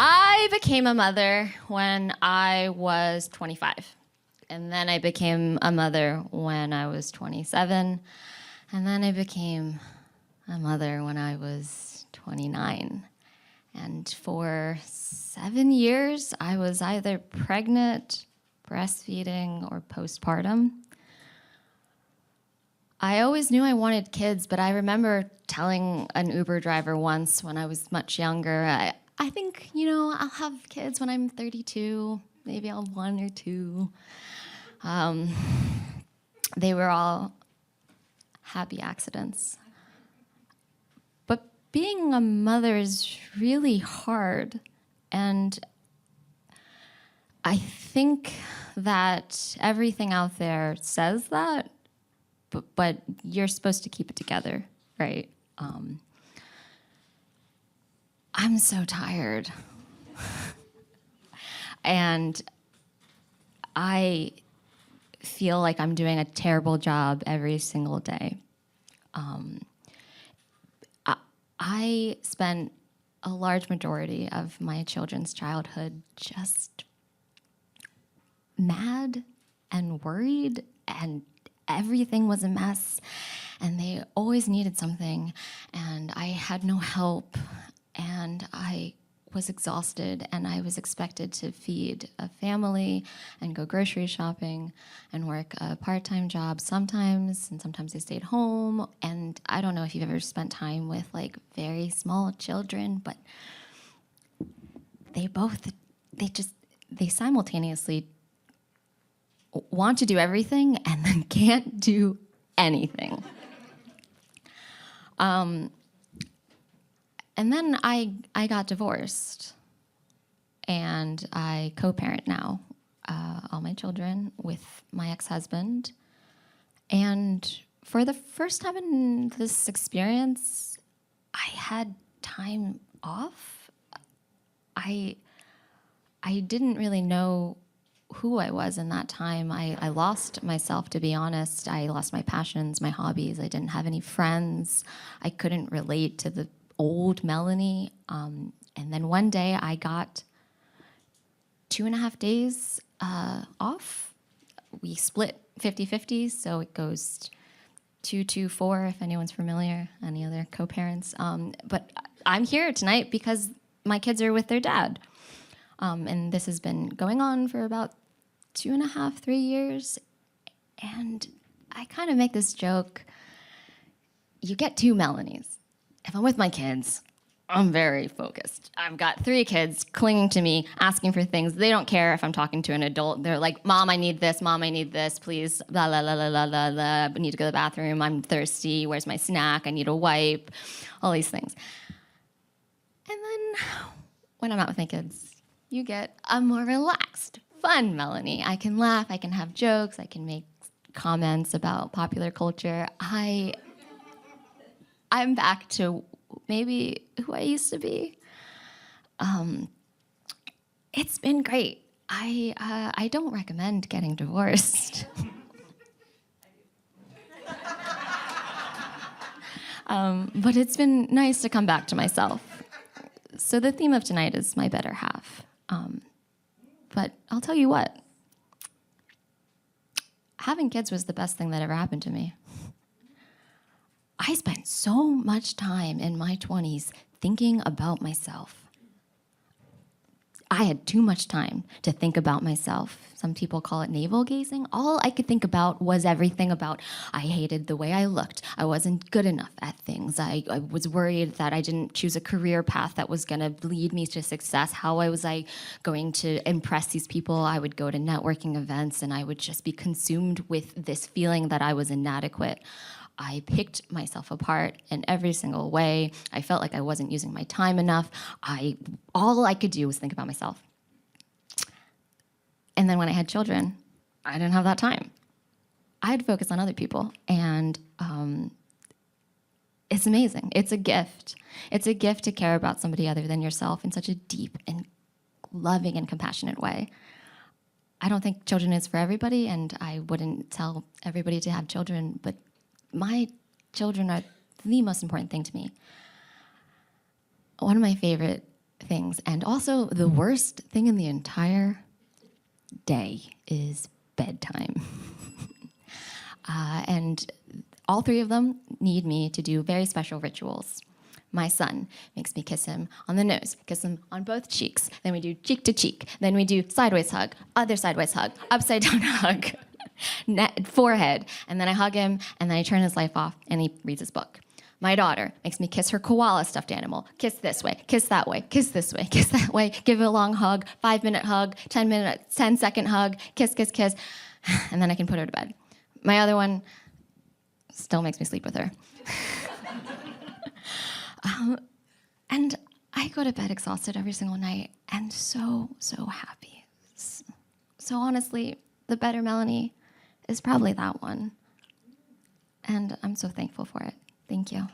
I became a mother when I was 25. And then I became a mother when I was 27. And then I became a mother when I was 29. And for 7 years, I was either pregnant, breastfeeding, or postpartum. I always knew I wanted kids, but I remember telling an Uber driver once when I was much younger, I think, I'll have kids when I'm 32. Maybe I'll have one or two. They were all happy accidents. But being a mother is really hard. And I think that everything out there says that, but you're supposed to keep it together, right? I'm so tired. And I feel like I'm doing a terrible job every single day. I spent a large majority of my children's childhood just mad and worried, and everything was a mess, and they always needed something, and I had no help, and I was exhausted, and I was expected to feed a family and go grocery shopping and work a part-time job sometimes, and sometimes I stayed home. And I don't know if you've ever spent time with like very small children, but they simultaneously want to do everything and then can't do anything. And then I got divorced, and I co-parent now all my children with my ex-husband. And for the first time in this experience, I had time off. I didn't really know who I was in that time. I lost myself, to be honest. I lost my passions, my hobbies. I didn't have any friends. I couldn't relate to the old Melanie. And then one day I got 2.5 days off. We split 50-50, so it goes 2-2-4, if anyone's familiar, any other co-parents. But I'm here tonight because my kids are with their dad. And this has been going on for about 2.5, 3 years. And I kind of make this joke. You get two Melanies. If I'm with my kids, I'm very focused. I've got 3 kids clinging to me, asking for things. They don't care if I'm talking to an adult. They're like, Mom, I need this. Mom, I need this. Please, blah, blah, blah, blah, blah, blah, blah. I need to go to the bathroom. I'm thirsty. Where's my snack? I need a wipe. All these things. And then when I'm out with my kids, you get a more relaxed, fun Melanie. I can laugh. I can have jokes. I can make comments about popular culture. I'm back to maybe who I used to be. It's been great. I don't recommend getting divorced. But it's been nice to come back to myself. So the theme of tonight is my better half. But I'll tell you what, having kids was the best thing that ever happened to me. I spent so much time in my 20s thinking about myself. I had too much time to think about myself. Some people call it navel gazing. All I could think about was everything about I hated the way I looked. I wasn't good enough at things. I was worried that I didn't choose a career path that was going to lead me to success. How was I going to impress these people? I would go to networking events and I would just be consumed with this feeling that I was inadequate. I picked myself apart in every single way. I felt like I wasn't using my time enough. All I could do was think about myself. And then when I had children, I didn't have that time. I had to focus on other people. And it's amazing. It's a gift. It's a gift to care about somebody other than yourself in such a deep and loving and compassionate way. I don't think children is for everybody, and I wouldn't tell everybody to have children, but my children are the most important thing to me. One of my favorite things. And also, the worst thing in the entire day is bedtime. And all three of them need me to do very special rituals. My son makes me kiss him on the nose, kiss him on both cheeks. Then we do cheek to cheek. Then we do sideways hug, other sideways hug, upside down hug, forehead. And then I hug him, and then I turn his light off, and he reads his book. My daughter makes me kiss her koala stuffed animal. Kiss this way, kiss that way, kiss this way, kiss that way. Give it a long hug, 5-minute hug, 10-second hug, kiss, kiss, kiss. And then I can put her to bed. My other one still makes me sleep with her. And I go to bed exhausted every single night and so, so happy. So honestly, the better Melanie is probably that one. And I'm so thankful for it. Thank you.